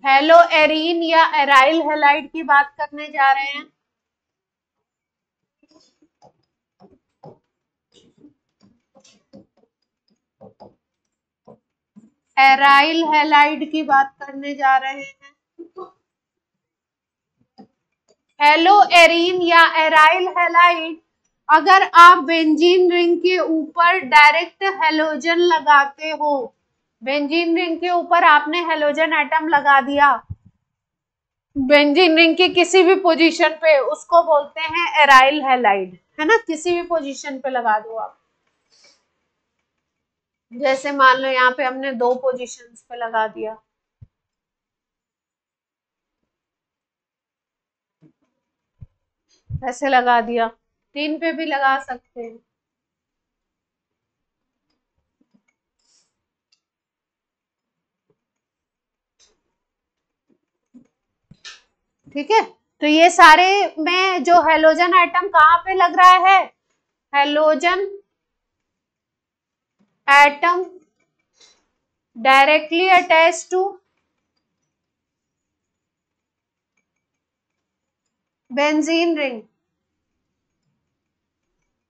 Hello arene या aryl halide की बात करने जा रहे हैं। एराइल हैलाइड की बात करने जा रहे हैं। हेलो एरीन या एराइल हैलाइड, अगर आप बेंजीन रिंग के ऊपर डायरेक्ट हेलोजन लगाते हो, बेंजीन रिंग के ऊपर आपने हेलोजन एटम लगा दिया बेंजीन रिंग की किसी भी पोजीशन पे, उसको बोलते हैं एराइल हैलाइड, है ना। किसी भी पोजीशन पे लगा दो आप, जैसे मान लो यहाँ पे हमने 2 पोजीशंस पे लगा दिया, ऐसे लगा दिया, 3 पे भी लगा सकते हैं। ठीक है, तो ये सारे में जो हेलोजन एटम कहाँ पे लग रहा है, halogen atom directly attach to benzene ring,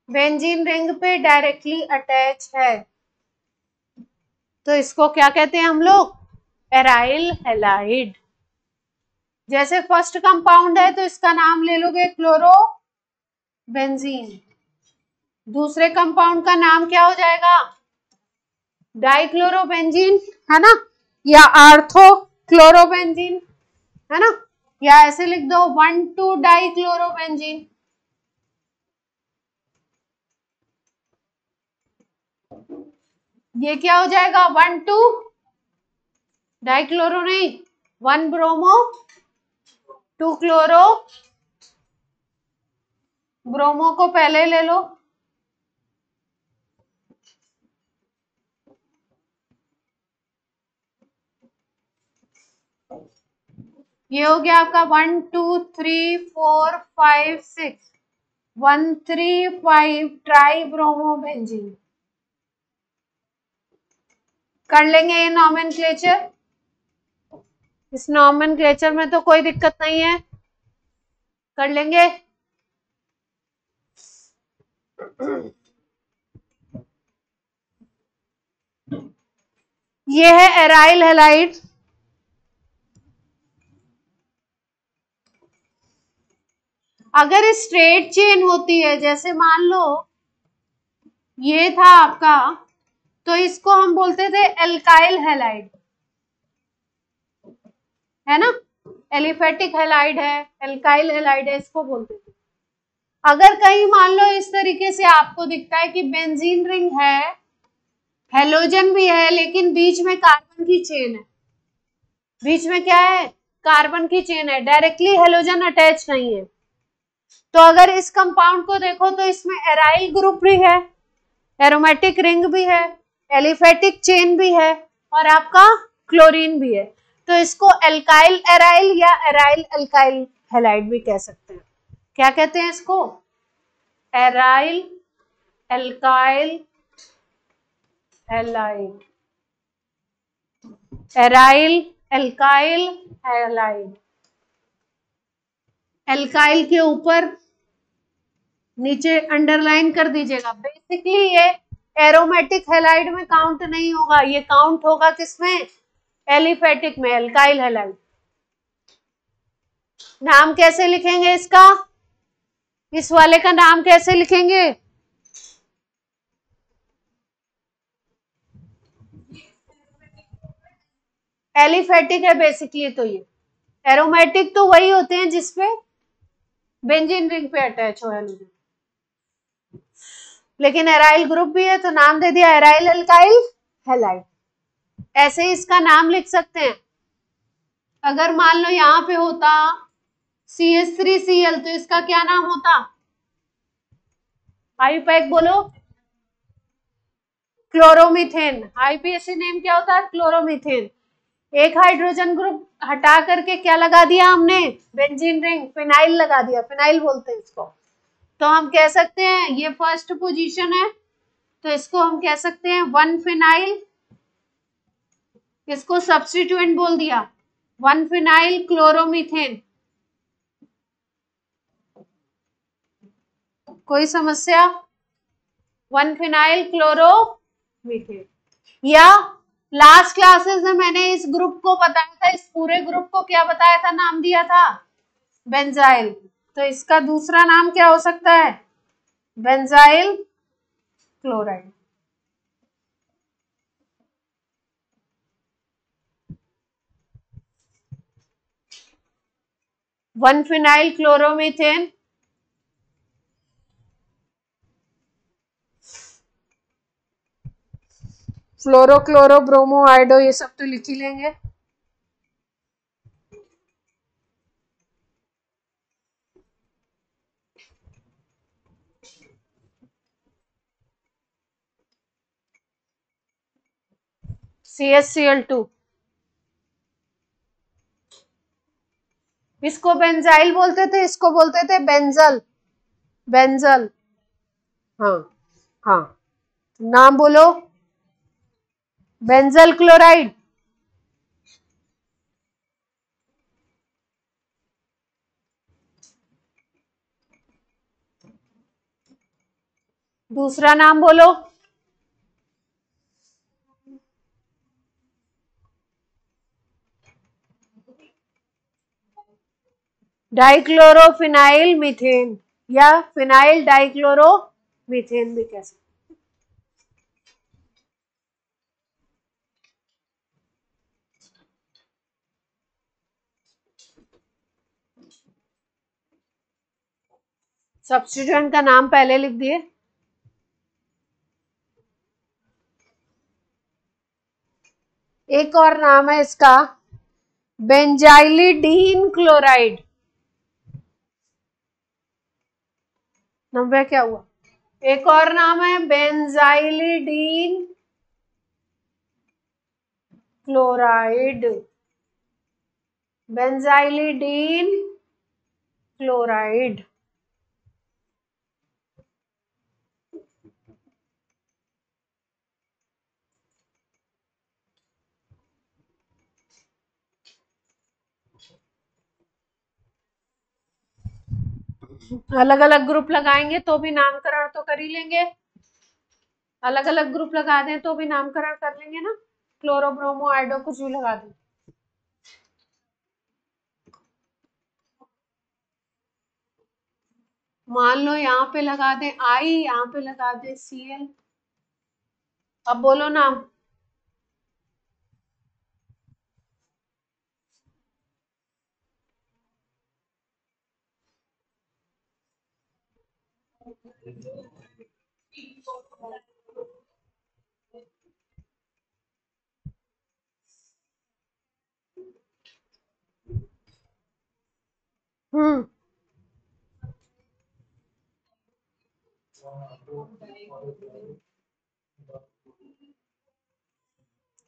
benzene ring पे डायरेक्टली अटैच है, तो इसको क्या कहते हैं हम लोग, एराइल हैलाइड। जैसे फर्स्ट कंपाउंड है तो इसका नाम ले लोगे क्लोरो बेंजीन, दूसरे कंपाउंड का नाम क्या हो जाएगा, डाइक्लोरोबेंजीन, है ना, या आर्थो क्लोरोबेंजीन, है ना, या ऐसे लिख दो 1,2 डाइक्लोरोबेंजीन। ये क्या हो जाएगा, 1,2 डाइक्लोरो नहीं, 1 ब्रोमो 2 क्लोरो, ब्रोमो को पहले ले लो, ये हो गया आपका 1 2 3 4 5 6 1 3 5 ट्राई ब्रोमोबेंजीन। कर लेंगे ये नॉमेनक्लेचर, इस नॉमेनक्लेचर में तो कोई दिक्कत नहीं है, कर लेंगे। ये है एराइल हैलाइड, अगर स्ट्रेट चेन होती है, जैसे मान लो ये था आपका, तो इसको हम बोलते थे एल्काइल हैलाइड, है ना, एलिफेटिक हैलाइड है, एल्काइल हैलाइड है, इसको बोलते थे। अगर कहीं मान लो इस तरीके से आपको दिखता है कि बेंजीन रिंग है, हेलोजन भी है, लेकिन बीच में कार्बन की चेन है, बीच में क्या है, कार्बन की चेन है, डायरेक्टली हेलोजन अटैच नहीं है, तो अगर इस कंपाउंड को देखो तो इसमें एराइल ग्रुप भी है, एरोमेटिक रिंग भी है, एलिफेटिक चेन भी है, और आपका क्लोरीन भी है, तो इसको एल्काइल एराइल या एराइल एल्काइल हैलाइड भी कह सकते हैं। क्या कहते हैं इसको, aryl alkyl halide, aryl alkyl halide. Alkyl के ऊपर नीचे अंडरलाइन कर दीजिएगा। बेसिकली ये एरोमेटिक हैलाइड में काउंट नहीं होगा, ये काउंट होगा किसमें, एलिफेटिक में, एल्काइल हैलाइड। नाम कैसे लिखेंगे इसका, इस वाले का नाम कैसे लिखेंगे, एलिफेटिक है बेसिकली, तो ये एरोमेटिक तो वही होते हैं जिसपे बेंजीन रिंग पे अटैच हो हेलोजन, लेकिन एराइल ग्रुप भी है तो नाम दे दिया एराइल एल्काइल हैलाइड। ऐसे ही इसका नाम लिख सकते हैं, अगर मान लो यहाँ पे होता CH3Cl तो इसका क्या नाम होता, आईपैक बोलो, क्लोरोमीथेन, आईपीएसी नेम क्या होता है, क्लोरोमीथेन। एक हाइड्रोजन ग्रुप हटा करके क्या लगा दिया हमने, बेंजीन रिंग, फिनाइल लगा दिया, फिनाइल बोलते हैं इसको, तो हम कह सकते हैं ये फर्स्ट पोजीशन है, तो इसको हम कह सकते हैं 1 फिनाइल, इसको सब्स्टिट्यूएंट बोल दिया, 1 फिनाइल क्लोरोमीथेन। कोई समस्या? 1 फिनाइल क्लोरोमीथेन। या लास्ट क्लासेस में मैंने इस ग्रुप को बताया था, इस पूरे ग्रुप को क्या बताया था, नाम दिया था बेंजाइल। तो इसका दूसरा नाम क्या हो सकता है? Benzyl chloride. One phenyl chloromethane, fluoro chloro bromo iodo, ये सब तो लिख ही लेंगे। CaCl2, इसको बेंजाइल बोलते थे, इसको बोलते थे बेंजल। बेंजल, हाँ हाँ, नाम बोलो। Benzyl chloride. दूसरा नाम बोलो। डाइक्लोरोफिनाइल मीथेन या फिनाइल डाइक्लोरो मीथेन भी कह सकते। सब्स्टिट्यूएंट का नाम पहले लिख दिए। एक और नाम है इसका, बेंजाइलिडीन क्लोराइड। नंबर क्या हुआ? एक और नाम है बेंजाइलिडीन क्लोराइड। बेंजाइलिडीन क्लोराइड। अलग अलग ग्रुप लगाएंगे तो भी नामकरण तो कर ही लेंगे। अलग अलग ग्रुप लगा दें तो भी नामकरण कर लेंगे ना। क्लोरो ब्रोमो आइडो कुछ भी लगा दें। मान लो यहाँ पे लगा दें आई, यहाँ पे लगा दें Cl। अब बोलो नाम।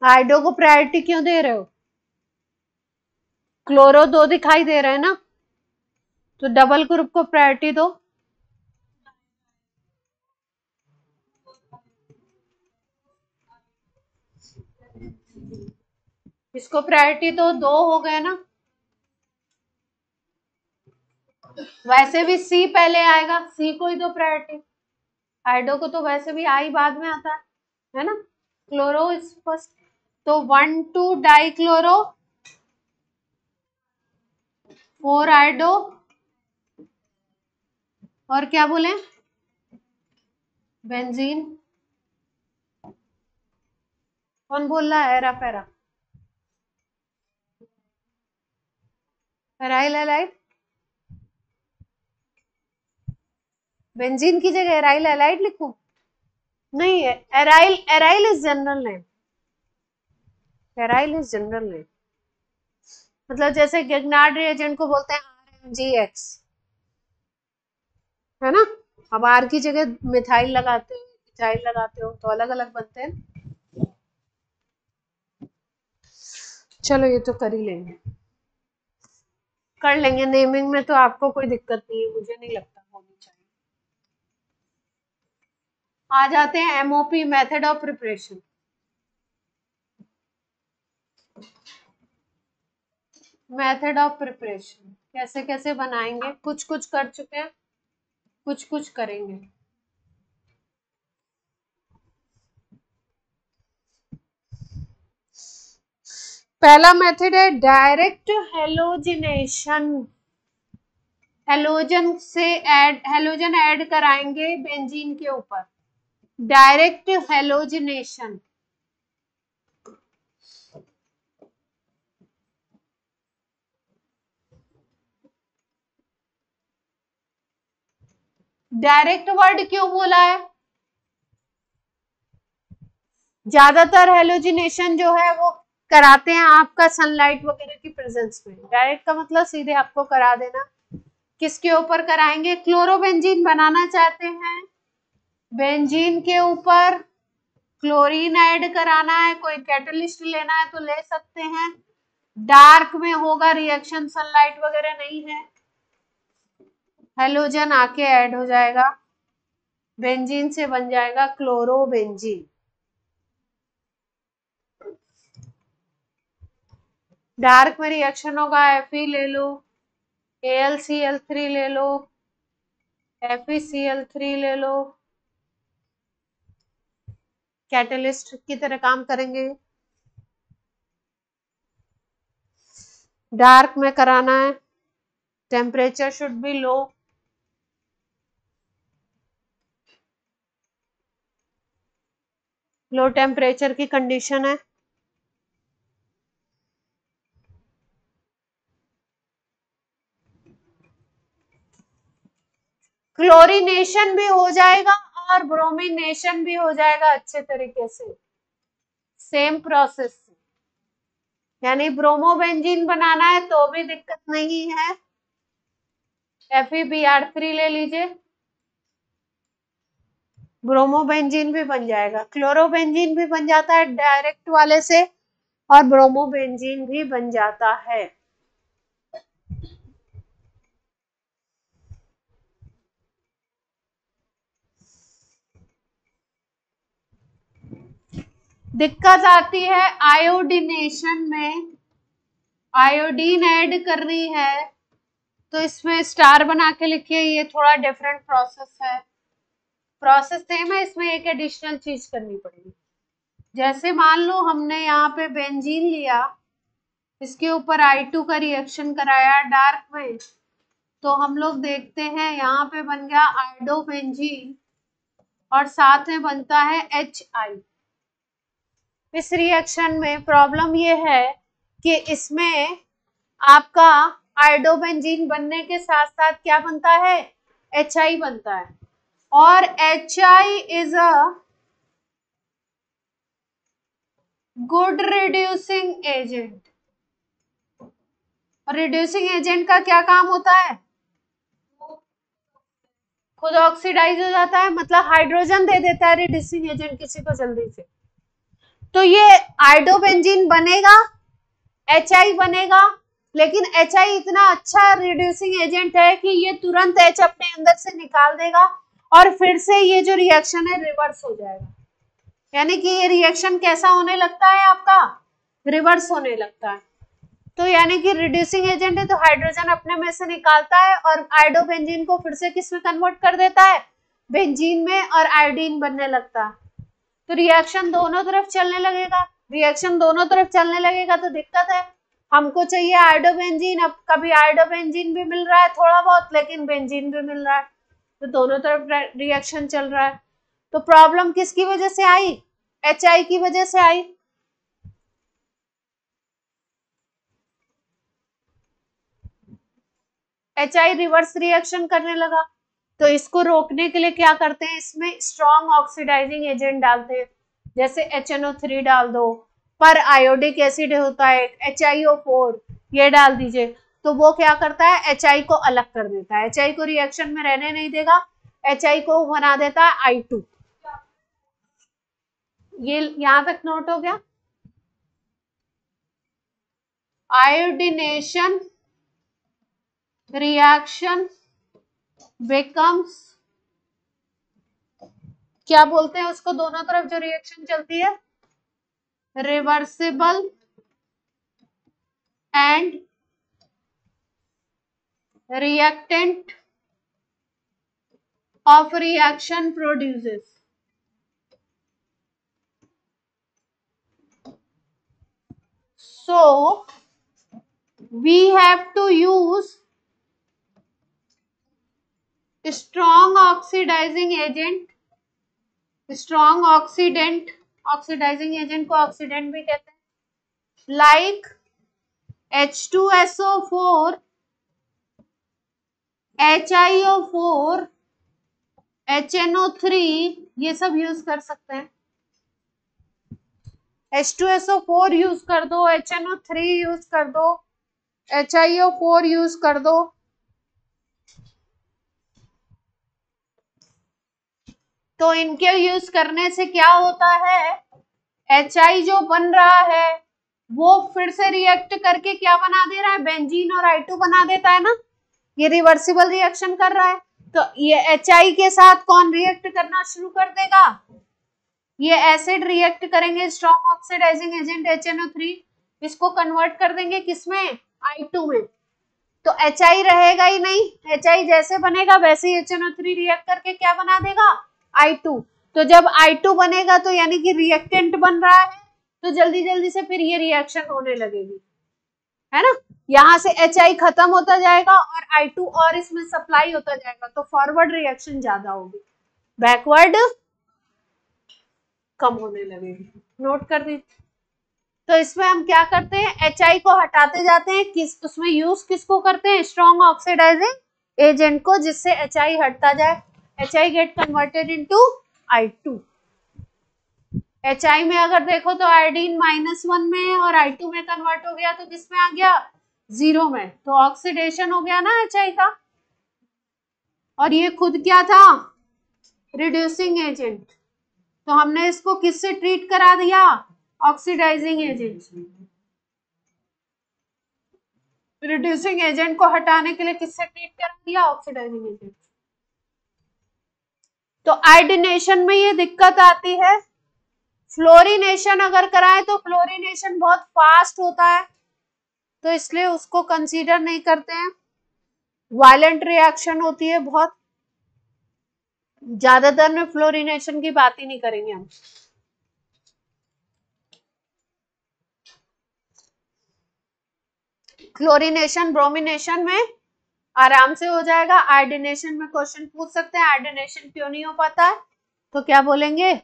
आइडो को प्रायोरिटी क्यों दे रहे हो? क्लोरो 2 दिखाई दे रहे हैं ना, तो डबल ग्रुप को प्रायोरिटी दो। इसको प्रायोरिटी तो 2 हो गए ना। वैसे भी सी पहले आएगा, सी को ही दो प्रायोरिटी। आइडो को तो वैसे भी आई बाद में आता है ना। क्लोरो इज फर्स्ट, तो 1,2 डाई क्लोरो, 4 आइडो, और क्या बोले, बेंजीन। कौन बोल रहा है? Era para, aryl allied. Benzene की जगह एराइल एलाइड लिखूं? नहीं है, aryl, aryl is general name. Aryl is general name, मतलब जैसे गेगनार्ड रिएजेंट को बोलते हैं RMGX, है ना। अब आर की जगह मिथाइल लगाते हो, मिथाइल लगाते हो तो अलग अलग बनते हैं। चलो ये तो कर ही लेंगे, कर लेंगे। नेमिंग में तो आपको कोई दिक्कत नहीं है, मुझे नहीं लगता होनी चाहिए। आ जाते हैं MOP, method of preparation. Method of preparation कैसे कैसे बनाएंगे, कुछ कुछ कर चुके हैं, कुछ कुछ करेंगे। पहला मेथड है डायरेक्ट हेलोजिनेशन। हेलोजन ऐड कराएंगे बेंजीन के ऊपर, डायरेक्ट हेलोजिनेशन। डायरेक्ट वर्ड क्यों बोला है? ज्यादातर हेलोजिनेशन जो है वो कराते हैं आपका सनलाइट वगैरह की प्रेजेंस में। डायरेक्ट का मतलब सीधे आपको करा देना। किसके ऊपर कराएंगे? क्लोरोबेंजीन बनाना चाहते हैं, बेंजीन के ऊपर क्लोरीन ऐड कराना है, कोई कैटलिस्ट लेना है तो ले सकते हैं। डार्क में होगा रिएक्शन, सनलाइट वगैरह नहीं है, हेलोजन आके ऐड हो जाएगा, बेंजीन से बन जाएगा क्लोरोबेंजीन। डार्क में रिएक्शन होगा, Fe ले लो, AlCl3 ले लो, FeCl3 ले लो, कैटलिस्ट की तरह काम करेंगे। डार्क में कराना है, temperature should be low, low temperature की कंडीशन है। क्लोरीनेशन भी हो जाएगा और ब्रोमिनेशन भी हो जाएगा अच्छे तरीके से, सेम प्रोसेस से। यानी ब्रोमोबेंजीन बनाना है तो भी दिक्कत नहीं है, FeBr3 ले लीजिए, ब्रोमोबेंजीन भी बन जाएगा। क्लोरोबेंजीन भी बन जाता है डायरेक्ट वाले से, और ब्रोमोबेंजीन भी बन जाता है। दिक्कत आती है आयोडीनेशन में, आयोडीन ऐड करनी है तो इसमें स्टार बना के लिखिए, ये थोड़ा डिफरेंट प्रोसेस है। प्रोसेस सेम है, इसमें एक एडिशनल चीज करनी पड़ेगी। जैसे मान लो हमने यहाँ पे बेंजीन लिया, इसके ऊपर I2 का रिएक्शन कराया डार्क में, तो हम लोग देखते हैं यहाँ पे बन गया आयोडोबेंजीन और साथ में बनता है HI। इस रिएक्शन में प्रॉब्लम ये है कि इसमें आपका आयोडोबेंजीन बनने के साथ साथ क्या बनता है? HI बनता है, और HI is a good reducing agent. Reducing agent का क्या काम होता है? खुद ऑक्सीडाइज हो जाता है, मतलब हाइड्रोजन दे देता है रिड्यूसिंग एजेंट किसी को जल्दी से। तो ये आयोडोबेंजीन बनेगा, HI बनेगा, लेकिन HI इतना अच्छा रिड्यूसिंग एजेंट है कि ये तुरंत H अपने अंदर से निकाल देगा और फिर से ये जो रिएक्शन है रिवर्स हो जाएगा। यानी कि ये रिएक्शन कैसा होने लगता है आपका? रिवर्स होने लगता है। तो यानी कि रिड्यूसिंग एजेंट है तो हाइड्रोजन अपने में से निकालता है और आयोडोबेंजीन को फिर से किस में कन्वर्ट कर देता है? बेंजीन में, और आयोडीन बनने लगता है। तो रिएक्शन दोनों तरफ चलने लगेगा, रिएक्शन दोनों तरफ चलने लगेगा तो दिक्कत है। हमको चाहिए आयोडोबेंजीन, अब कभी आयोडोबेंजीन भी मिल रहा है थोड़ा बहुत, लेकिन बेंजीन भी मिल रहा है, तो दोनों तरफ रिएक्शन चल रहा है। तो प्रॉब्लम किसकी वजह से आई? HI की वजह से आई। HI रिवर्स रिएक्शन करने लगा, तो इसको रोकने के लिए क्या करते हैं? इसमें स्ट्रॉन्ग ऑक्सीडाइजिंग एजेंट डालते हैं, जैसे HNO3 डाल दो, पर आयोडिक एसिड होता है HiO4, ये डाल दीजिए, तो वो क्या करता है? HI को अलग कर देता है, HI को रिएक्शन में रहने नहीं देगा, HI को बना देता है I2। ये यहां तक नोट हो गया? आयोडीनेशन रिएक्शन becomes, क्या बोलते हैं उसको, दोनों तरफ जो रिएक्शन चलती है, reversible and reactant of reaction produces. So we have to use strong oxidizing agent, strong oxidant, oxidizing agent को oxidant भी कहते हैं, like H2SO4, HiO4, HNO3, ये सब यूज कर सकते हैं। H2SO4 यूज कर दो, HNO3 यूज कर दो, HiO4 यूज कर दो। तो इनके यूज करने से क्या होता है, HI जो बन रहा है वो फिर से रिएक्ट करके क्या बना दे रहा है, बेंजीन और I2 बना देता है ना, ये रिवर्सिबल रिएक्शन कर रहा है। तो ये HI के साथ कौन रिएक्ट करना शुरू कर देगा, ये एसिड रिएक्ट करेंगे स्ट्रॉन्ग ऑक्सीडाइजिंग एजेंट HNO3, इसको कन्वर्ट कर देंगे किसमें, I2 में। तो HI रहेगा ही नहीं, HI जैसे बनेगा वैसे ही HNO3 रिएक्ट करके क्या बना देगा, I2। तो जब I2 बनेगा तो यानी कि रिएक्टेंट बन रहा है, तो जल्दी जल्दी से फिर ये रिएक्शन होने लगेगी, है ना। यहाँ से HI खत्म होता जाएगा और I2 और इसमें सप्लाई होता जाएगा, तो फॉरवर्ड रिएक्शन ज्यादा होगी, बैकवर्ड कम होने लगेगी। नोट कर दीजिए। तो इसमें हम क्या करते हैं, HI को हटाते जाते हैं, किस उसमें यूज किसको करते हैं, स्ट्रॉन्ग ऑक्सीडाइजिंग एजेंट को, जिससे HI हटता जाए, HI get converted into I2। HI में अगर देखो तो आयोडीन -1 में और I2 में कन्वर्ट हो गया, तो किसमें आ गया, 0 में। तो ऑक्सीडेशन हो गया ना HI का, और ये खुद क्या था, रिड्यूसिंग एजेंट। तो हमने इसको किससे ट्रीट करा दिया, ऑक्सीडाइजिंग एजेंट। रिड्यूसिंग एजेंट को हटाने के लिए किससे ट्रीट करा दिया, ऑक्सीडाइजिंग एजेंट। तो आयोडीनेशन में ये दिक्कत आती है, फ्लोरिनेशन अगर कराए तो फ्लोरिनेशन बहुत फास्ट होता है, तो इसलिए उसको कंसीडर नहीं करते हैं। वायलेंट रिएक्शन होती है बहुत, ज्यादातर में फ्लोरिनेशन की बात ही नहीं करेंगे हम। क्लोरिनेशन ब्रोमिनेशन में आराम से हो जाएगा, आयोडीनेशन में क्वेश्चन पूछ सकते हैं, आयोडीनेशन क्यों नहीं हो पाता है, तो क्या बोलेंगे,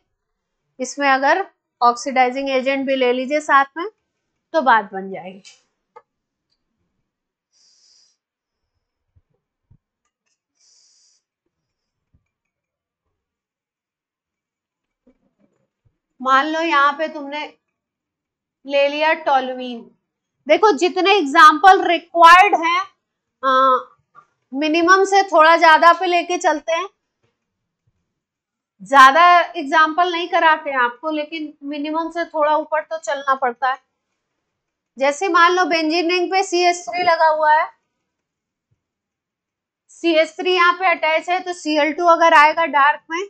इसमें अगर ऑक्सीडाइजिंग एजेंट भी ले लीजिए साथ में तो बात बन जाएगी। मान लो यहाँ पे तुमने ले लिया टोलुइन, देखो जितने एग्जाम्पल रिक्वायर्ड हैं मिनिमम से थोड़ा ज्यादा पे लेके चलते हैं, ज्यादा एग्जाम्पल नहीं कराते हैं आपको, लेकिन मिनिमम से थोड़ा ऊपर तो चलना पड़ता है। जैसे मान लो बेंजीन रिंग पे CH3 लगा हुआ है, CH3 यहाँ पे अटैच है, तो Cl2 अगर आएगा डार्क में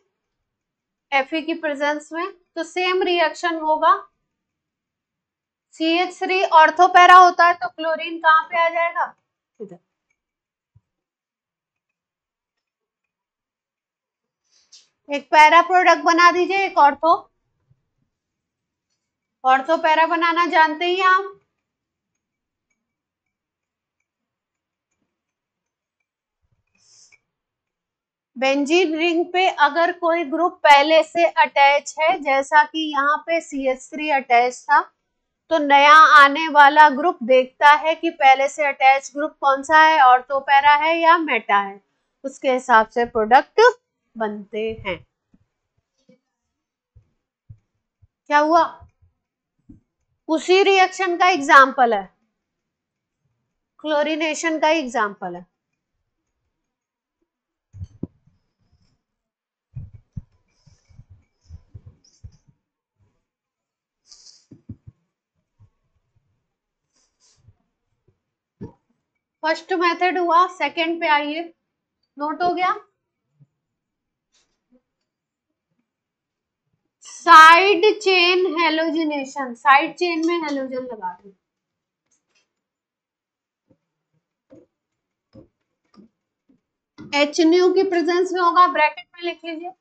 Fe की प्रेजेंस में, तो सेम रिएक्शन होगा। CH3 ऑर्थोपैरा होता है, तो क्लोरीन कहाँ पे आ जाएगा, इधर। एक पैरा प्रोडक्ट बना दीजिए, एक ऑर्थो पैरा बनाना जानते ही आप। बेंजीन रिंग पे अगर कोई ग्रुप पहले से अटैच है, जैसा कि यहाँ पे CH3 अटैच था, तो नया आने वाला ग्रुप देखता है कि पहले से अटैच ग्रुप कौन सा है, ऑर्थो पैरा है या मेटा है, उसके हिसाब से प्रोडक्ट बनते हैं। क्या हुआ, उसी रिएक्शन का एग्जाम्पल है, क्लोरिनेशन का एग्जाम्पल है। फर्स्ट मेथड हुआ, सेकंड पे आइए, नोट हो गया। Side chain halogenation, side chain में हेलोजन लगा दो। एच न्यू की प्रेजेंस में होगा, ब्रैकेट में लिख लीजिए।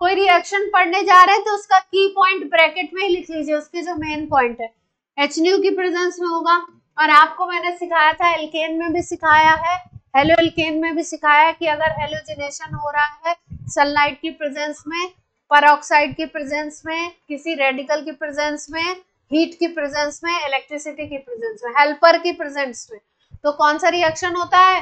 कोई रिएक्शन पढ़ने जा रहे हैं तो उसका की पॉइंट ब्रैकेट में ही लिख लीजिए, उसके जो मेन पॉइंट है एच न्यू की प्रेजेंस में होगा। और आपको मैंने सिखाया था, एल्केन में भी सिखाया है, हेलो एल्केन में भी सिखाया है कि अगर हेलोजिनेशन हो रहा है सनलाइट की प्रेजेंस में, परऑक्साइड की प्रेजेंस में, किसी रेडिकल की प्रेजेंस में, हीट की प्रेजेंस में, इलेक्ट्रिसिटी की प्रेजेंस में, हेल्पर की प्रेजेंस में, तो कौन सा रिएक्शन होता है?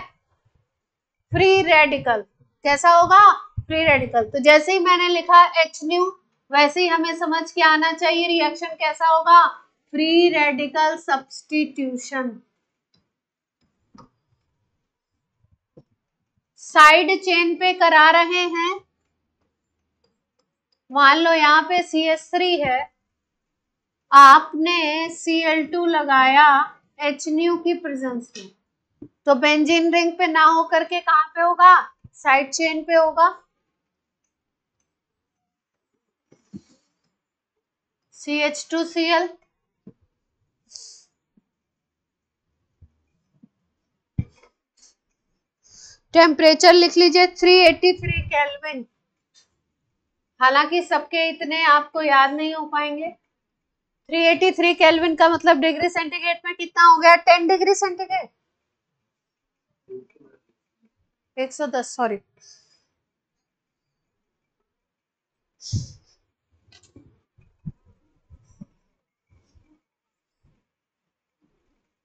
Free radical. कैसा होगा? Free radical. तो जैसे ही मैंने लिखा एच न्यू, वैसे ही हमें समझ के आना चाहिए रिएक्शन कैसा होगा? Free radical substitution. Side chain पे करा रहे हैं, मान लो यहाँ पे CH3 है, आपने Cl2 लगाया एच न्यू की प्रेजेंस में, तो बेंजीन रिंग पे ना होकर के कहां पे होगा? साइड चेन पे होगा। CH2Cl, टेम्परेचर लिख लीजिए 383 केल्विन। हालांकि सबके इतने आपको याद नहीं हो पाएंगे। 383 केल्विन का मतलब डिग्री सेंटीग्रेड में कितना हो गया? 10 डिग्री सेंटीग्रेड, 110, सॉरी।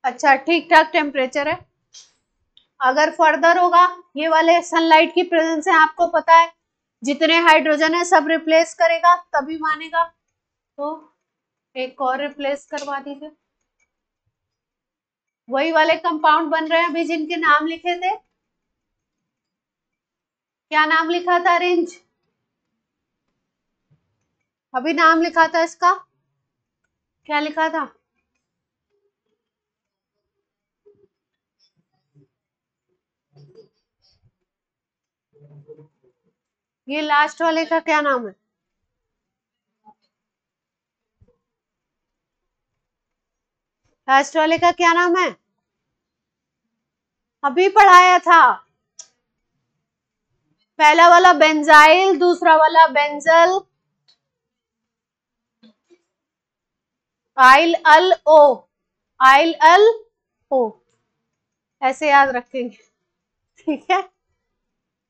अच्छा, ठीक ठाक टेम्परेचर है। अगर फर्दर होगा, ये वाले सनलाइट की प्रेजेंस है, आपको पता है जितने हाइड्रोजन है सब रिप्लेस करेगा तभी मानेगा, तो एक और रिप्लेस करवा दीजिए। वही वाले कंपाउंड बन रहे हैं अभी जिनके नाम लिखे थे। क्या नाम लिखा था? रेंज, अभी नाम लिखा था इसका, क्या लिखा था? ये लास्ट वाले का क्या नाम है? लास्ट वाले का क्या नाम है? अभी पढ़ाया था। पहला वाला बेंजाइल, दूसरा वाला बेंजल, आइल अल ओ, आइल अल ओ, ऐसे याद रखेंगे, ठीक है।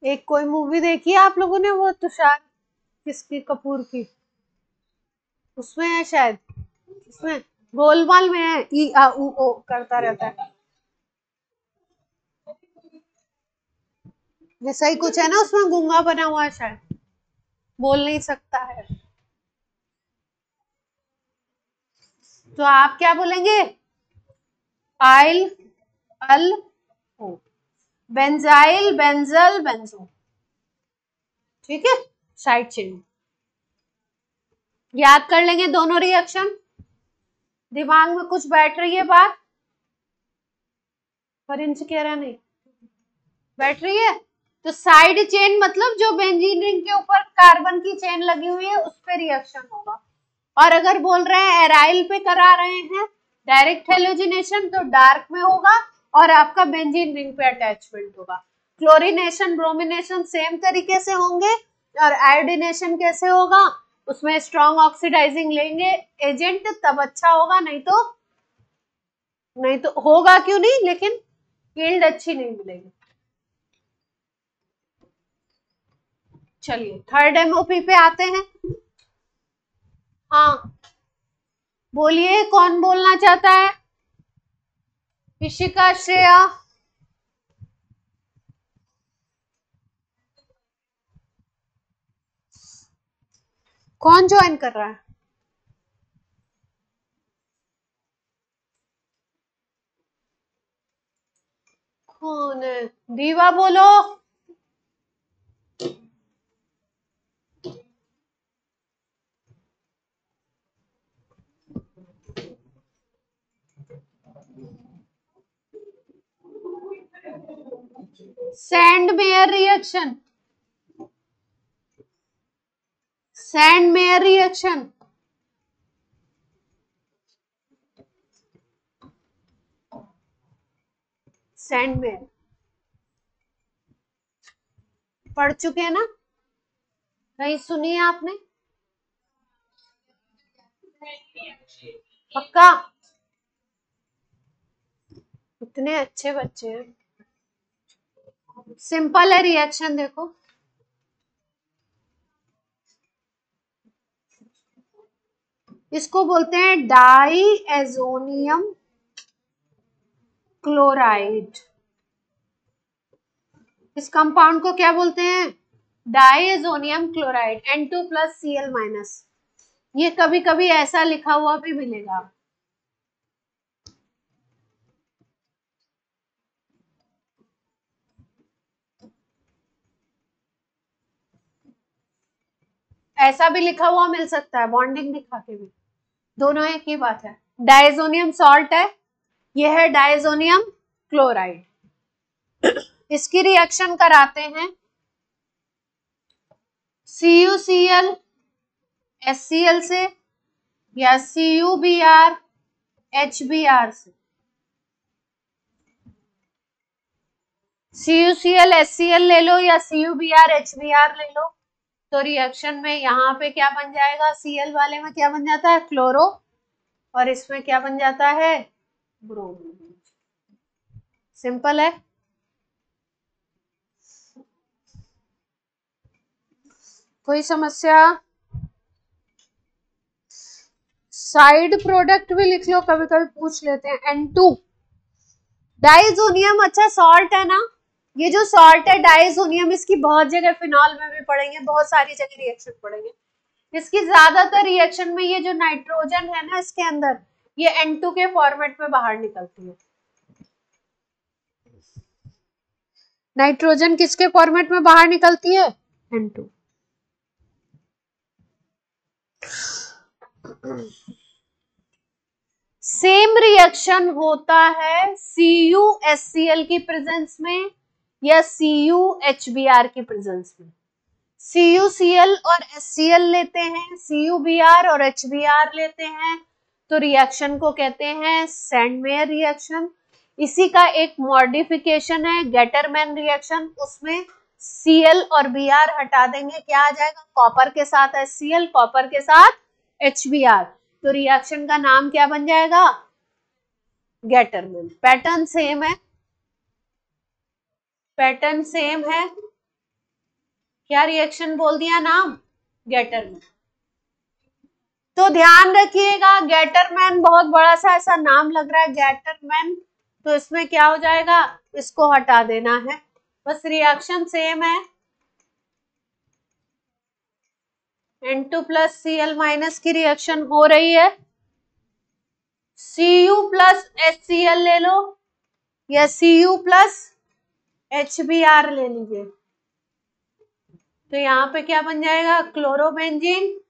एक कोई मूवी देखी है आप लोगों ने, वो तुषार किसकी, कपूर की, उसमें है शायद, उसमें गोलमाल में है, ई आ उ ओ करता रहता है, ऐसा ही कुछ है ना, उसमें गूंगा बना हुआ है शायद, बोल नहीं सकता है, तो आप क्या बोलेंगे? आइल अल ओ, बेंजाइल, बेंजल, बेंजो, ठीक है। साइड चेन याद कर लेंगे दोनों रिएक्शन, दिमाग में कुछ बैठ रही है बात? पर इनसे कह रहा नहीं बैठ रही है, तो साइड चेन मतलब जो बेंजीन रिंग के ऊपर कार्बन की चेन लगी हुई है उस पे रिएक्शन होगा। और अगर बोल रहे हैं एराइल पे करा रहे हैं डायरेक्ट हेलोजिनेशन, तो डार्क में होगा और आपका बेंजीन रिंग पे अटैचमेंट होगा। क्लोरीनेशन, ब्रोमिनेशन सेम तरीके से होंगे, और आयोडीनेशन कैसे होगा? उसमें स्ट्रॉन्ग ऑक्सीडाइजिंग लेंगे एजेंट तब अच्छा होगा, नहीं तो होगा क्यों नहीं, लेकिन यील्ड अच्छी नहीं मिलेगी। चलिए थर्ड एमओपी पे आते हैं। हाँ बोलिए, कौन बोलना चाहता है? इशिका, श्रेया, कौन ज्वाइन कर रहा है? कौन है? दीवा बोलो। Sand mayor reaction, sand mayor reaction, sand mayor, पढ़ चुके हैं ना, कहीं सुनी है आपने? पक्का? इतने अच्छे बच्चे हैं। सिंपल है रिएक्शन, देखो इसको बोलते हैं डाईएजोनियम क्लोराइड। इस कंपाउंड को क्या बोलते हैं? Diazonium chloride, N2+Cl-। ये कभी कभी ऐसा लिखा हुआ भी मिलेगा। ऐसा भी लिखा हुआ मिल सकता है, बॉन्डिंग दिखा के भी, दोनों एक ही बात है। डाइजोनियम सॉल्ट है, यह है डाइजोनियम क्लोराइड। इसकी रिएक्शन कराते हैं CuCl HCl से या CuBr HBr से। CuCl HCl ले लो या CuBr HBr ले लो, तो रिएक्शन में यहाँ पे क्या बन जाएगा? Cl वाले में क्या बन जाता है? क्लोरो, और इसमें क्या बन जाता है? ब्रोमीन। सिंपल है। कोई समस्या? साइड प्रोडक्ट भी लिख लो, कभी कभी पूछ लेते हैं। N2 डाइजोनियम, अच्छा सॉल्ट है ना, ये जो सॉल्ट है डाइजोनियम, इसकी बहुत जगह फिनॉल में भी पढ़ेंगे, बहुत सारी जगह रिएक्शन पढ़ेंगे। इसकी ज्यादातर रिएक्शन में ये जो नाइट्रोजन है ना इसके अंदर, ये N2 के फॉर्मेट में बाहर निकलती है। नाइट्रोजन किसके फॉर्मेट में बाहर निकलती है? N2। सेम रिएक्शन होता है CuHCl की प्रेजेंस में या CuHBr की प्रेजेंस में। CuCl और HCl लेते हैं, CuBr और HBr लेते हैं, तो रिएक्शन को कहते हैं सैंडमेयर रिएक्शन। इसी का एक मॉडिफिकेशन है गेटरमैन रिएक्शन, उसमें Cl और Br हटा देंगे, क्या आ जाएगा? कॉपर के साथ HCl, कॉपर के साथ HBr, तो रिएक्शन का नाम क्या बन जाएगा? गेटरमैन। पैटर्न सेम है, पैटर्न सेम है। क्या रिएक्शन बोल दिया नाम? गेटरमैन। तो ध्यान रखिएगा, गेटरमैन बहुत बड़ा सा ऐसा नाम लग रहा है गेटरमैन, तो इसमें क्या हो जाएगा? इसको हटा देना है, बस रिएक्शन सेम है। N2+Cl- की रिएक्शन हो रही है, Cu+HCl ले लो या Cu+HBr ले लीजिए, तो यहाँ पे क्या बन जाएगा? क्लोरोबेंजीन,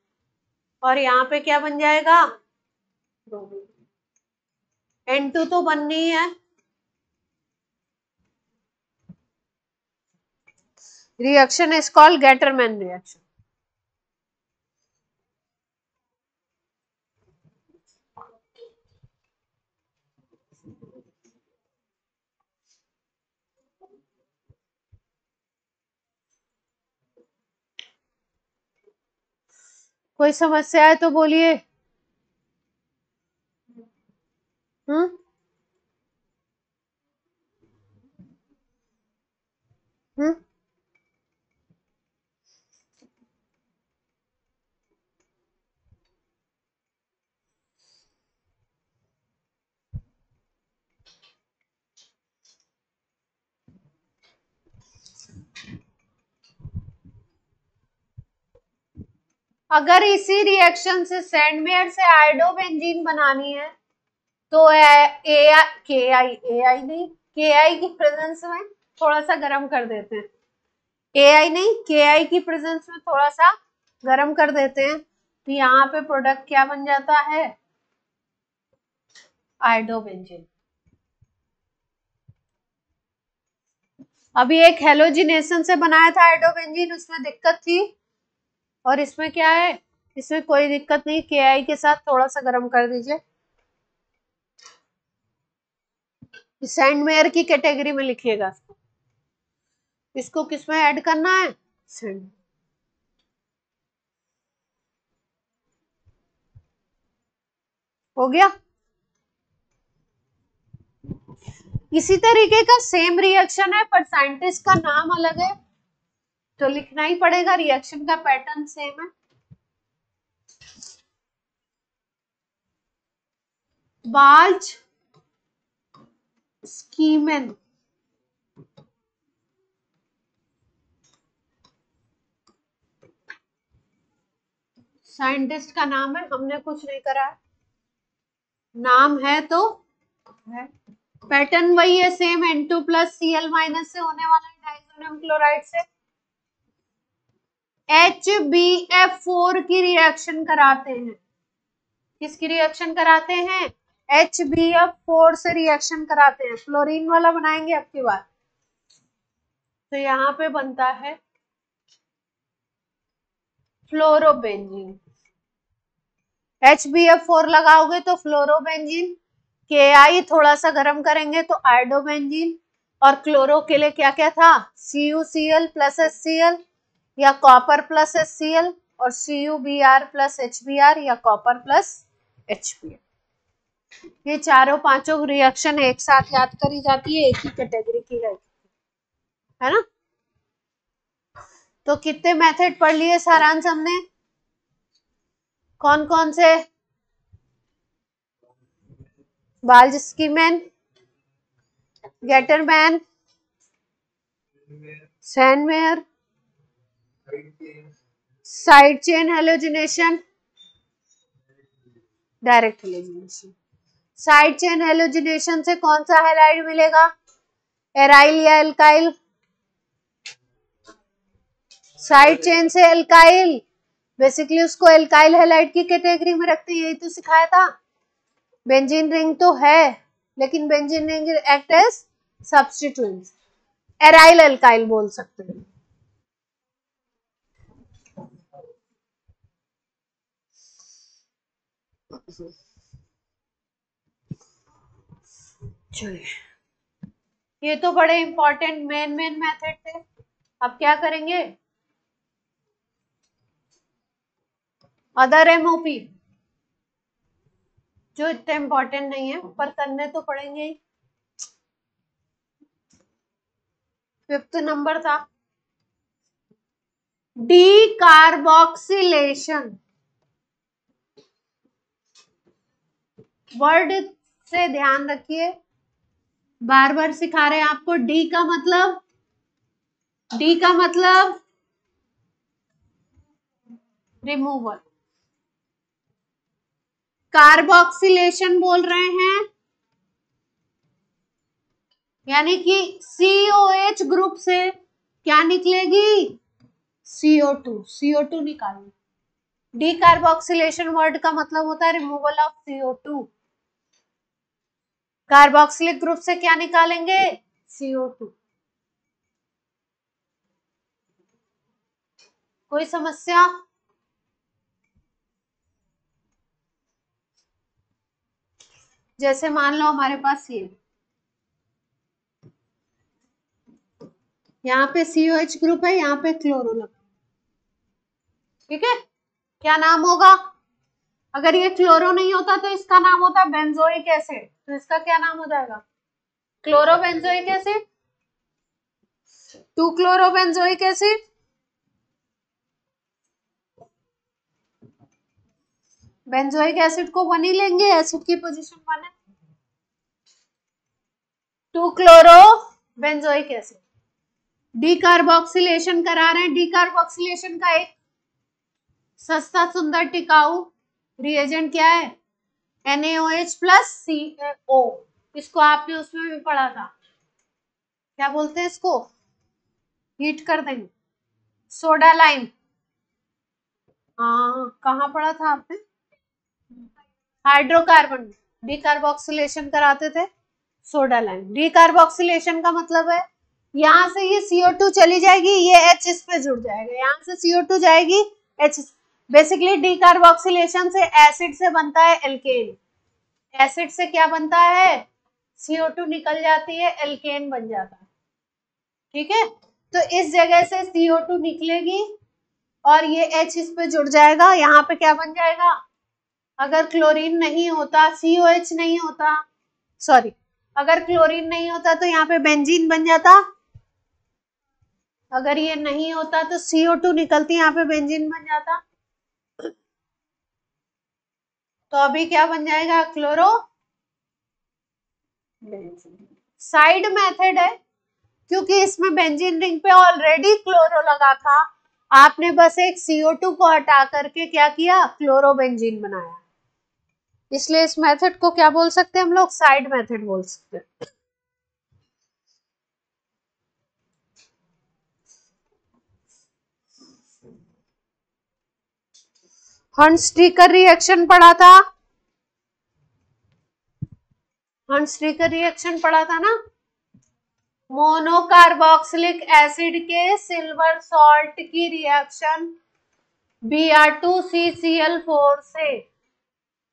और यहाँ पे क्या बन जाएगा? N2 तो बननी है। Reaction is called Gattermann reaction. कोई समस्या है तो बोलिए। हम्म, हम्म, अगर इसी रिएक्शन से सैंडमेयर से आयोडोबेंजीन बनानी है तो KI की प्रेजेंस में थोड़ा सा गर्म कर देते हैं। KI की प्रेजेंस में थोड़ा सा गर्म कर देते हैं, तो यहाँ पे प्रोडक्ट क्या बन जाता है? आयोडोबेंजीन। अभी एक हेलोजिनेशन से बनाया था आयोडोबेंजीन, उसमें दिक्कत थी, और इसमें क्या है? इसमें कोई दिक्कत नहीं, KI के साथ थोड़ा सा गर्म कर दीजिए। सैंडमेयर की कैटेगरी में लिखिएगा। इसको किसमें ऐड करना है? सेंड। हो गया। इसी तरीके का सेम रिएक्शन है पर साइंटिस्ट का नाम अलग है तो लिखना ही पड़ेगा, रिएक्शन का पैटर्न सेम है। बाल्ज स्कीमन, साइंटिस्ट का नाम है, हमने कुछ नहीं करा है, नाम है तो है। पैटर्न वही है same, N2 plus Cl minus से होने वाला है डाइसोनियम क्लोराइड से HbF4 की रिएक्शन कराते हैं। किसकी रिएक्शन कराते हैं? HbF4 से रिएक्शन कराते हैं। फ्लोरीन वाला बनाएंगे अब की बार। तो यहाँ पे बनता है फ्लोरोबेंजीन। HbF4 लगाओगे तो फ्लोरोबेंजीन, Ki थोड़ा सा गर्म करेंगे तो आयोडोबेंजीन, और क्लोरो के लिए क्या क्या था? CuCl प्लस HCl या कॉपर प्लस HCl, और CuBr प्लस HBr या कॉपर प्लस HBr। ये चारों पांचों रिएक्शन एक साथ याद करी जाती है, एक ही कैटेगरी की है ना। तो कितने मेथड पढ़ लिए सारांश हमने? कौन कौन से? Balz Schiemann, Gattermann, Sandmeyer, side chain halogenation, direct halogenation. Side chain halogenation से कौन सा हैलाइड मिलेगा? एराइल या एल्काइल? साइड चेन से एल्काइल, बेसिकली उसको एल्काइल हैलाइड की कैटेगरी में रखते हैं, यही तो सिखाया था। बेंजीन रिंग तो है लेकिन benzene ring act as substituent, aryl alkyl बोल सकते हैं। चलिए, ये तो बड़े इंपॉर्टेंट मेन मेथड थे। अब क्या करेंगे? अदर एमओपी जो इतने इंपॉर्टेंट नहीं है पर करने तो पड़ेंगे ही। 5th नंबर था डी कार्बोक्सिलेशन। वर्ड से ध्यान रखिए, बार बार सिखा रहे हैं आपको। डी का मतलब, डी का मतलब रिमूवल, कार्बोक्सिलेशन बोल रहे हैं यानी कि COH ग्रुप से क्या निकलेगी? CO2 निकालना। डी कार्बोक्सिलेशन वर्ड का मतलब होता है removal of CO2। Carboxylic group से क्या निकालेंगे? CO2। कोई समस्या? जैसे मान लो हमारे पास ये यहाँ पे COH ग्रुप है, यहाँ पे क्लोरो लगा, ठीक है, क्या नाम होगा? अगर ये क्लोरो नहीं होता तो इसका नाम होता बेंजोइक एसिड, तो इसका क्या नाम हो जाएगा? क्लोरोबेंजोइक एसिड, 2 क्लोरोबेंजोइक एसिड। बेंजोइक एसिड को 1 ही लेंगे, एसिड की पोजीशन 1 है। 2 क्लोरोबेंजोइक एसिड। डीकार्बोक्सिलेशन करा रहे हैं। डीकार्बोक्सिलेशन का एक सस्ता सुंदर टिकाऊ रिएजेंट क्या है? NaOH plus CO। इसको आपने उसमें भी पढ़ा था, क्या बोलते हैं इसको? हीट कर देंगे, सोडा लाइम। हाँ, कहाँ पढ़ा था आपने? हाइड्रोकार्बन डीकार्बोक्सिलेशन कराते थे, सोडा लाइम। डीकार्बोक्सिलेशन का मतलब है यहाँ से ये CO2 चली जाएगी, ये H इस पे जुड़ जाएगा, यहाँ से CO2 जाएगी, H। बेसिकली डीकार्बोक्सिलेशन से एसिड से बनता है एल्केन। एसिड से क्या बनता है? CO2 निकल जाती है, एल्केन बन जाता है, ठीक है। तो इस जगह से CO2 निकलेगी और ये H इस पे जुड़ जाएगा। यहाँ पे क्या बन जाएगा, अगर क्लोरीन नहीं होता, COH नहीं होता, सॉरी, अगर क्लोरीन नहीं होता तो यहाँ पे बेंजीन बन जाता। अगर ये नहीं होता तो CO2 निकलती, यहाँ पे बेंजीन बन जाता। तो अभी क्या बन जाएगा, क्लोरो। साइड मेथड है क्योंकि इसमें बेंजीन रिंग पे ऑलरेडी क्लोरो लगा था, आपने बस एक CO2 को हटा करके क्या किया, क्लोरोबेंजीन बनाया। इसलिए इस मेथड को क्या बोल सकते हैं हम लोग, साइड मेथड बोल सकते हैं। हंस-स्ट्रीकर रिएक्शन पढ़ा था, हंस-स्ट्रीकर रिएक्शन पढ़ा था ना। मोनोकार्बोक्सिलिक एसिड के सिल्वर सॉल्ट की रिएक्शन Br2CCl4 से।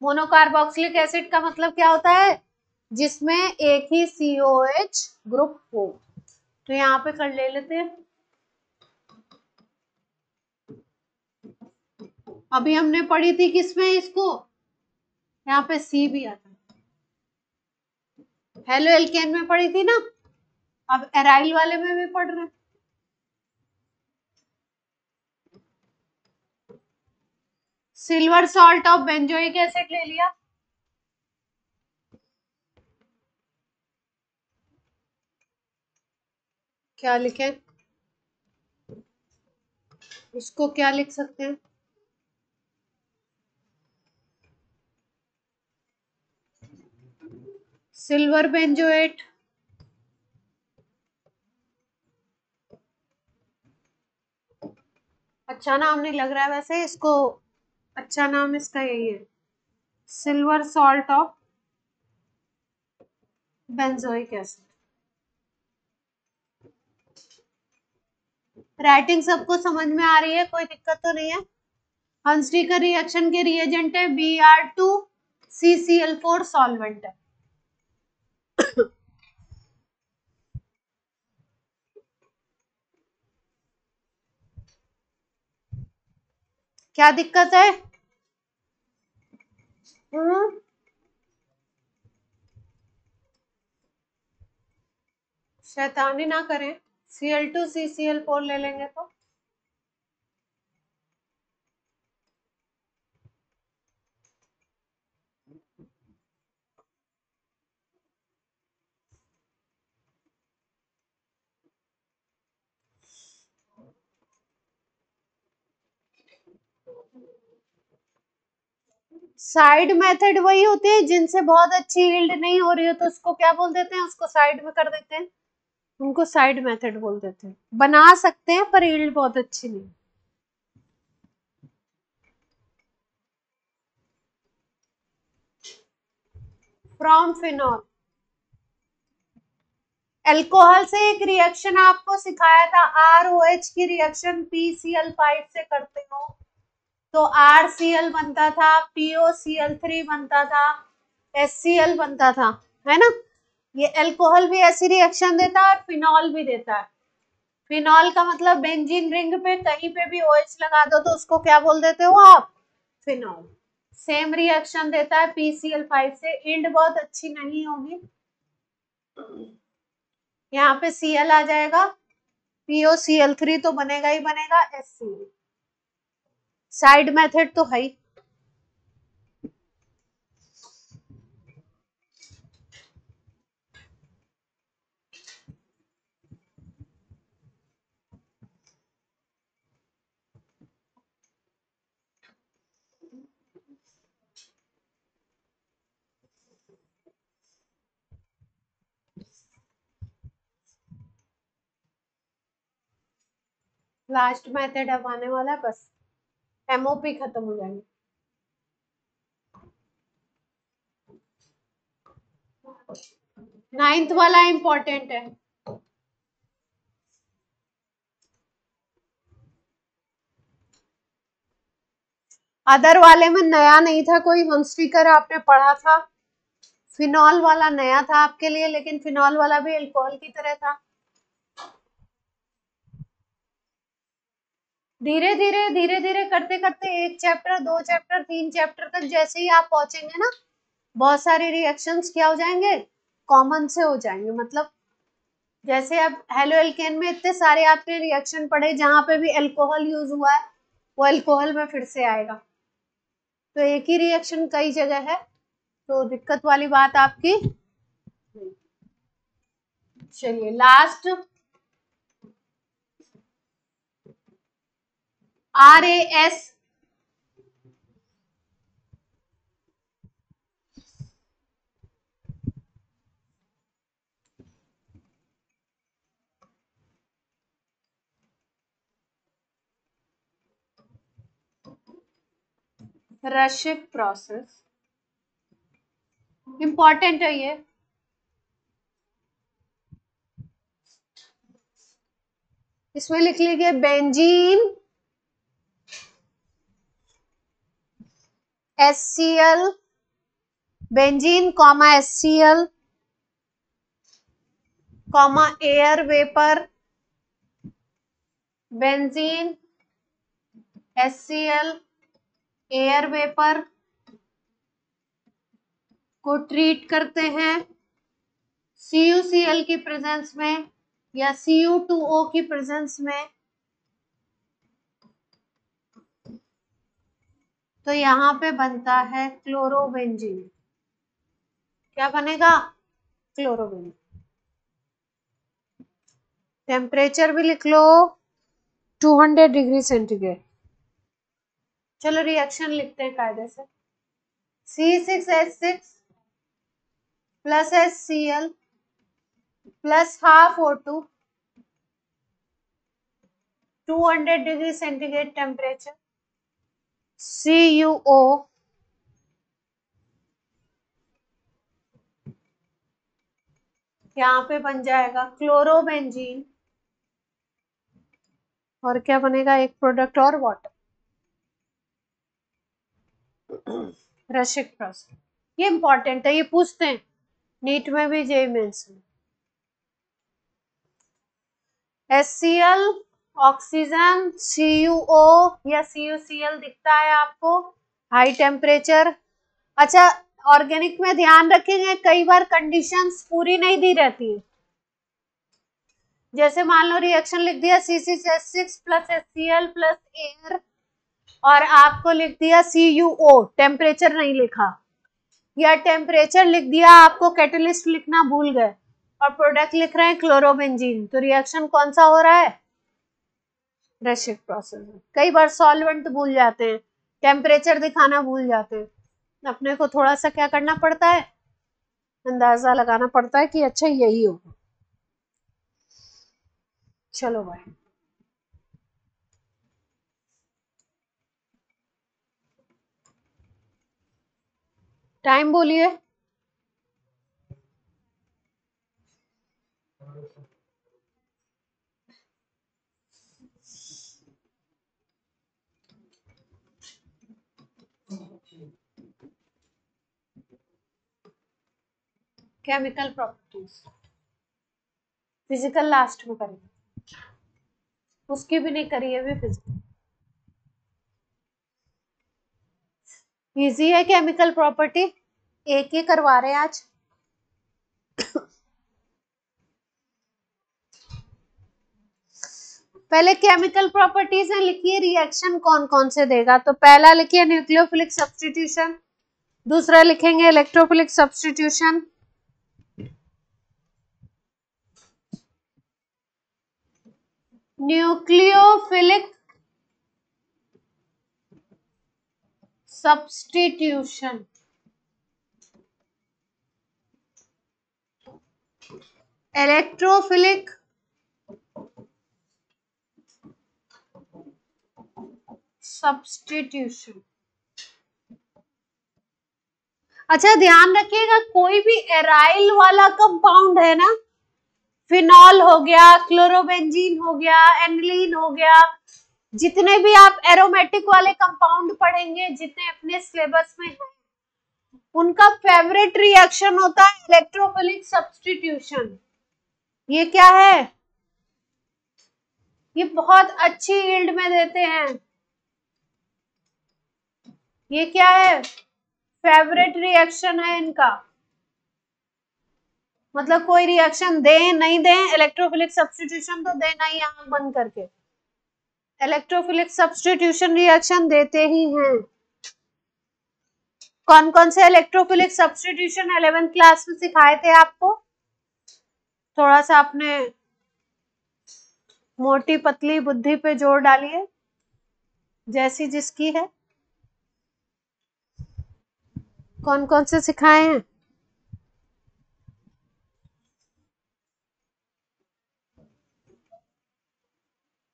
मोनोकार्बोक्सिलिक एसिड का मतलब क्या होता है, जिसमें एक ही COH ग्रुप हो। तो यहाँ पे कर ले लेते हैं। अभी हमने पढ़ी थी किसमें इसको, यहाँ पे C भी आता है, हेलो एल्केन में पढ़ी थी ना, अब एराइल वाले में भी पढ़ रहे हैं। Silver salt of benzoic acid ले लिया, क्या लिखे, इसको क्या लिख सकते हैं, सिल्वर बेंजोएट। अच्छा नाम नहीं लग रहा है वैसे इसको, अच्छा नाम इसका यही है, silver salt of benzoic acid. Writing सबको समझ में आ रही है, कोई दिक्कत तो नहीं है। हंस-स्ट्रीकर रिएक्शन के रिएजेंट है Br2CCl4 सॉल्वेंट है। क्या दिक्कत है, शैतानी ना करें, Cl2CCl4 ले लेंगे तो साइड मेथड वही होती है जिनसे बहुत अच्छी यील्ड नहीं हो रही हो तो उसको क्या बोल देते हैं, उसको साइड में कर देते हैं, उनको साइड मेथड बोल देते हैं। बना सकते हैं पर यील्ड बहुत अच्छी नहीं। फ्रॉम फिनॉल, अल्कोहल से एक रिएक्शन आपको सिखाया था, ROH की रिएक्शन PCl5 से करते हो तो RCl बनता था, POCl3 बनता था, HCl बनता था, है ना। ये अल्कोहल भी ऐसी रिएक्शन देता है और फिनॉल भी देता है। फिनॉल का मतलब बेंजीन रिंग पे कहीं पे भी OH लगा दो तो उसको क्या बोल देते हो आप, फिनॉल। सेम रिएक्शन देता है PCl5 से, यील्ड बहुत अच्छी नहीं होगी। यहाँ पे Cl आ जाएगा, POCl3 तो बनेगा ही बनेगा, HCl। साइड मेथड तो है ही। लास्ट मेथड अब आने वाला है, बस MOP खत्म हो जाएंगे। नाइन्थ वाला इंपॉर्टेंट है, अदर वाले में नया नहीं था कोई, हंस-स्ट्रीकर आपने पढ़ा था। फिनॉल वाला नया था आपके लिए, लेकिन फिनॉल वाला भी अल्कोहल की तरह था। धीरे धीरे करते करते 1 चैप्टर 2 चैप्टर 3 चैप्टर तक जैसे ही आप पहुंचेंगे ना, बहुत सारे रिएक्शंस क्या हो जाएंगे, कॉमन से हो जाएंगे। मतलब जैसे अब हेलो एल्केन में इतने सारे आपने रिएक्शन पढ़े, जहां पे भी अल्कोहल यूज हुआ है वो अल्कोहल में फिर से आएगा। तो एक ही रिएक्शन कई जगह है, तो दिक्कत वाली बात आपकी। चलिए लास्ट RAS रशिक प्रोसेस इंपॉर्टेंट है ये। इसमें लिख लीजिए benzene HCl, benzene comma HCl comma air vapour, benzene HCl air vapour को ट्रीट करते हैं CuCl की प्रेजेंस में या Cu2O की प्रेजेंस में, तो यहाँ पे बनता है क्लोरोबेंजीन। क्या बनेगा, क्लोरोबेंजीन। टेम्परेचर भी लिख लो 200 डिग्री सेंटीग्रेड। चलो रिएक्शन लिखते हैं कायदे से। C6H6 plus HCl plus half O2, 200 degree centigrade temperature, CuO यहाँ पे बन जाएगा क्लोरोबेंजीन, और क्या बनेगा, एक प्रोडक्ट और वाटर, रशिक प्रोसेस। ये इंपॉर्टेंट है, ये पूछते हैं नीट में भी, जेईई मेंस में। HCl ऑक्सीजन, CuO या CuCl दिखता है आपको, हाई टेम्परेचर। अच्छा ऑर्गेनिक में ध्यान रखेंगे कई बार कंडीशंस पूरी नहीं दी रहती है। जैसे मान लो रिएक्शन लिख दिया C6H6 plus HCl plus air, और आपको लिख दिया CuO, टेम्परेचर नहीं लिखा, या टेम्परेचर लिख दिया आपको कैटलिस्ट लिखना भूल गए, और प्रोडक्ट लिख रहे हैं क्लोरोबेंजीन, तो रिएक्शन कौन सा हो रहा है, रशिक प्रोसेस। कई बार सॉल्वेंट भूल जाते हैं, टेम्परेचर दिखाना भूल जाते हैं, अपने को थोड़ा सा क्या करना पड़ता है, अंदाजा लगाना पड़ता है कि अच्छा यही होगा। चलो भाई टाइम बोलिए। केमिकल प्रॉपर्टीज फिजिकल लास्ट में करेंगे, उसकी भी नहीं करी है भी फिजिकल। इजी है केमिकल प्रॉपर्टी, एक ही करवा रहे हैं आज। पहले केमिकल प्रॉपर्टीज है, लिखिए रिएक्शन कौन कौन से देगा। तो पहला लिखिए न्यूक्लियोफिलिक सब्स्टिट्यूशन, दूसरा लिखेंगे electrophilic substitution, nucleophilic substitution, electrophilic substitution. अच्छा ध्यान रखिएगा कोई भी एराइल वाला कंपाउंड है ना, फिनॉल हो गया, क्लोरोबेंजीन हो गया, एनिलीन हो गया, जितने भी आप एरोमेटिक वाले कंपाउंड पढ़ेंगे जितने अपने सिलेबस में है, उनका फेवरेट रिएक्शन होता है इलेक्ट्रोफिलिक सब्स्टिट्यूशन। ये क्या है, ये बहुत अच्छी यील्ड में देते हैं। ये क्या है? फेवरेट रिएक्शन है इनका, मतलब कोई रिएक्शन दें नहीं दें, इलेक्ट्रोफिलिक सब्स्टिट्यूशन तो देना ही, आंख बंद करके इलेक्ट्रोफिलिक सब्स्टिट्यूशन रिएक्शन देते ही हैं। कौन कौन से इलेक्ट्रोफिलिक सब्स्टिट्यूशन 11th क्लास में सिखाए थे आपको? थोड़ा सा अपने मोटी पतली बुद्धि पे जोर डालिए, जैसी जिसकी है। कौन कौन से सिखाए हैं?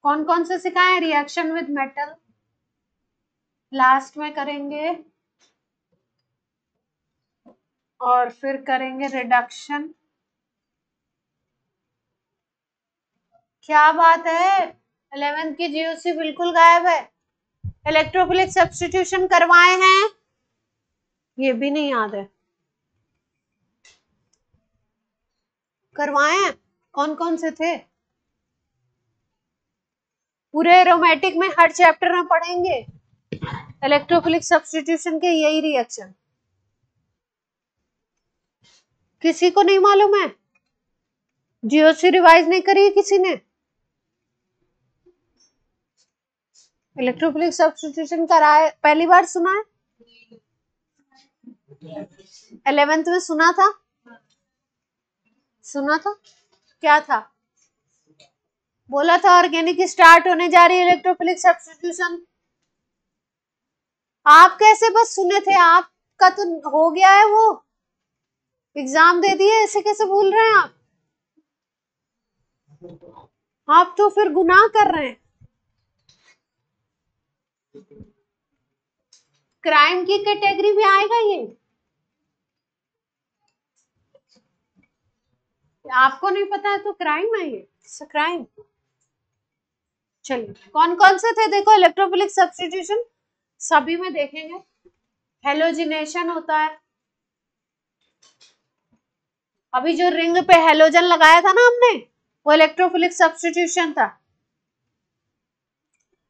कौन कौन से सिखाए? रिएक्शन विद मेटल लास्ट में करेंगे, और फिर करेंगे रिडक्शन। क्या बात है, 11th की जीओसी बिल्कुल गायब है। इलेक्ट्रोफिलिक सब्स्टिट्यूशन करवाए हैं, ये भी नहीं याद है। करवाए हैं, कौन कौन से थे? पूरे एरोमेटिक में हर चैप्टर में पढ़ेंगे इलेक्ट्रोफिलिक सब्स्टिट्यूशन के यही रिएक्शन। किसी को नहीं मालूम है? जीओसी रिवाइज नहीं करी है किसी ने? इलेक्ट्रोफिलिक सब्स्टिट्यूशन कराए, पहली बार सुना है? 11th में सुना था? सुना था, क्या था? बोला था ऑर्गेनिक स्टार्ट होने जा रही है इलेक्ट्रोफिलिक सब्स्टिट्यूशन। आप कैसे बस सुने थे? आपका तो हो गया है, वो एग्जाम दे दिए, ऐसे कैसे भूल रहे हैं आप? आप तो फिर गुनाह कर रहे हैं। क्राइम की कैटेगरी में आएगा ये? आपको नहीं पता है तो क्राइम है ये, क्राइम। चलिए, कौन कौन से थे देखो इलेक्ट्रोफिलिक सब्स्टिट्यूशन, सभी में देखेंगे। हेलोजिनेशन होता है, अभी जो रिंग पे हेलोजन लगाया था ना हमने, वो इलेक्ट्रोफिलिक सब्स्टिट्यूशन था।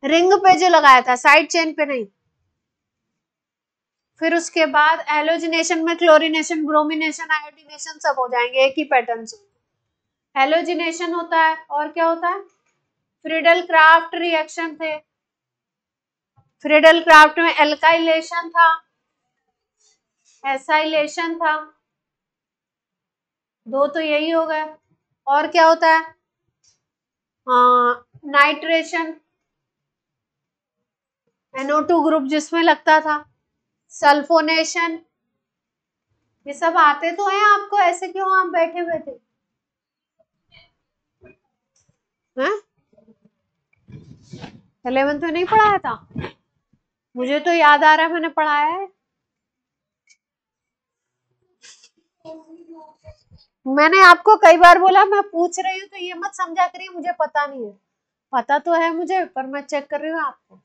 रिंग पे जो लगाया था, साइड चेन पे नहीं। फिर उसके बाद हेलोजिनेशन में क्लोरीनेशन, ब्रोमिनेशन, आयोडीनेशन सब हो जाएंगे एक ही पैटर्न से। हेलोजिनेशन होता है, और क्या होता है? फ्रीडल क्राफ्ट रिएक्शन थे। फ्रीडल क्राफ्ट में एल्काइलेशन था, एसाइलेशन था, दो तो यही हो गए। और क्या होता है? नाइट्रेशन, NO2 ग्रुप जिसमें लगता था, सल्फोनेशन। ये सब आते तो हैं आपको, ऐसे क्यों आप बैठे हुए थे? हैं? 11th में नहीं पढ़ाया था? मुझे तो याद आ रहा है मैंने पढ़ाया है। मैंने आपको कई बार बोला, मैं पूछ रही हूँ तो ये मत समझा करिए मुझे पता नहीं है। पता तो है मुझे, पर मैं चेक कर रही हूँ आपको।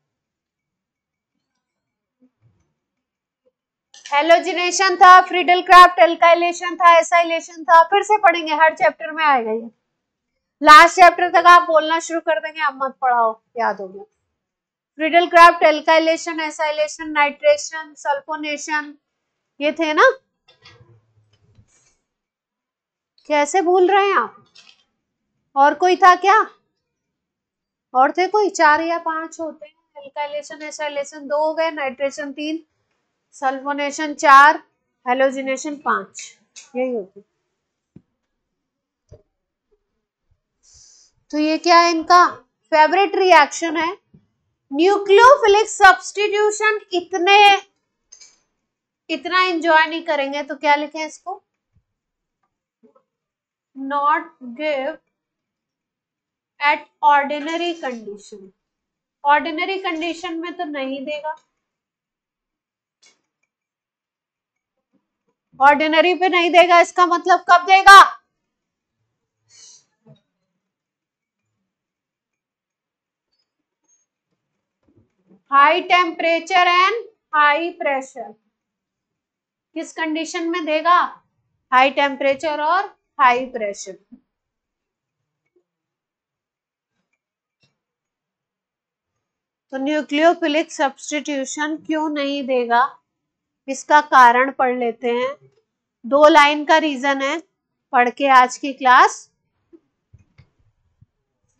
हेलोजिनेशन था, फ्रीडल क्राफ्ट, एल्काइलेशन था, एसाइलेशन था। फिर से पढ़ेंगे, हर चैप्टर में आएगा ये। लास्ट चैप्टर तक आप बोलना शुरू कर देंगे, अब मत पढ़ाओ, याद हो गया। Friedel craft, alkylation, acylation, nitration, sulphonation, ये थे ना? कैसे भूल रहे हैं आप? और कोई था क्या? और थे कोई? 4 या 5 होते हैं। एल्काइलेशन, एसाइलेशन 2 हो गए, नाइट्रेशन 3, सल्फोनेशन 4, हेलोजिनेशन 5, यही होती। तो ये क्या है? इनका फेवरेट रिएक्शन है। न्यूक्लियोफिलिक सब्स्टिट्यूशन इतना एंजॉय नहीं करेंगे तो क्या लिखें इसको? Not give eight ordinary condition. Ordinary condition में तो नहीं देगा, ऑर्डिनरी पे नहीं देगा, इसका मतलब कब देगा? High temperature and high pressure. किस कंडीशन में देगा? हाई टेम्परेचर और हाई प्रेशर। तो न्यूक्लियोफिलिक सब्स्टिट्यूशन क्यों नहीं देगा, इसका कारण पढ़ लेते हैं। 2 लाइन का रीजन है, पढ़ के आज की क्लास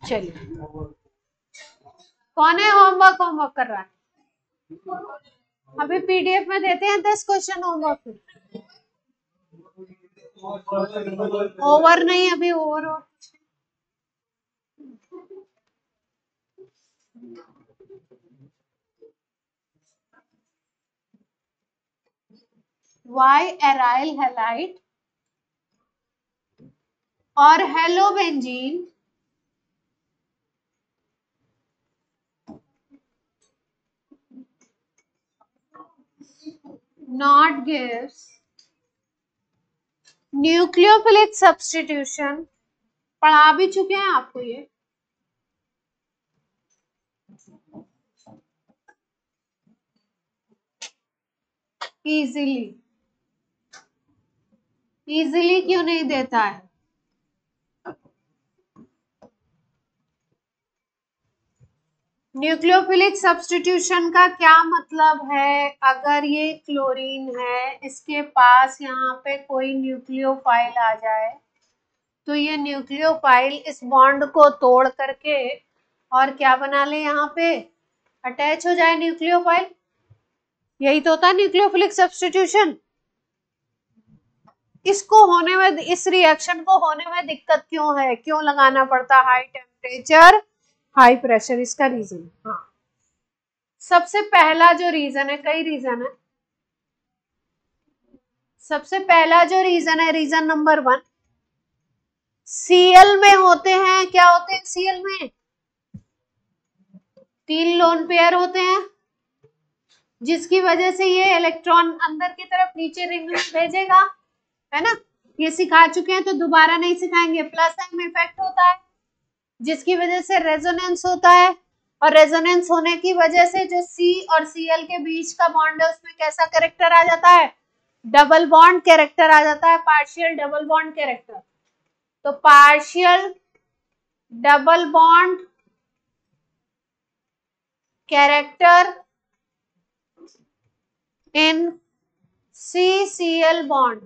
चलिए। कौन है होमवर्क कर रहा है? अभी पीडीएफ में देते हैं 10 क्वेश्चन होमवर्क, ओवर नहीं, अभी ओवर वाई एराइल हैलाइड और हेलोबेंजीन not gives न्यूक्लियोफिलिक सब्स्टिट्यूशन। पढ़ा भी चुके हैं आपको ये, इजीली क्यों नहीं देता है? न्यूक्लियोफिलिक सब्स्टिट्यूशन का क्या मतलब है? अगर ये क्लोरीन है, इसके पास यहाँ पे कोई न्यूक्लियोफाइल आ जाए तो ये न्यूक्लियोफाइल इस बॉन्ड को तोड़ करके और क्या बना ले, यहाँ पे अटैच हो जाए न्यूक्लियोफाइल। यही तो होता है न्यूक्लियोफिलिक सब्स्टिट्यूशन। इसको होने में, इस रिएक्शन को होने में दिक्कत क्यों है, क्यों लगाना पड़ता हाई टेम्परेचर हाई प्रेशर, इसका रीजन। हाँ, सबसे पहला जो रीजन है, कई रीजन है, सबसे पहला जो रीजन है, रीजन नंबर 1, सीएल में होते हैं, क्या होते हैं सीएल में? 3 लोन पेयर होते हैं, जिसकी वजह से ये इलेक्ट्रॉन अंदर की तरफ नीचे रिंग में भेजेगा, है ना। ये सिखा चुके हैं तो दोबारा नहीं सिखाएंगे। प्लस एम इफेक्ट होता है, जिसकी वजह से रेजोनेंस होता है, और रेजोनेंस होने की वजह से जो सी और सीएल के बीच का बॉन्ड है उसमें कैसा कैरेक्टर आ जाता है? डबल बॉन्ड कैरेक्टर आ जाता है, पार्शियल डबल बॉन्ड कैरेक्टर। तो partial double bond character in CCl bond,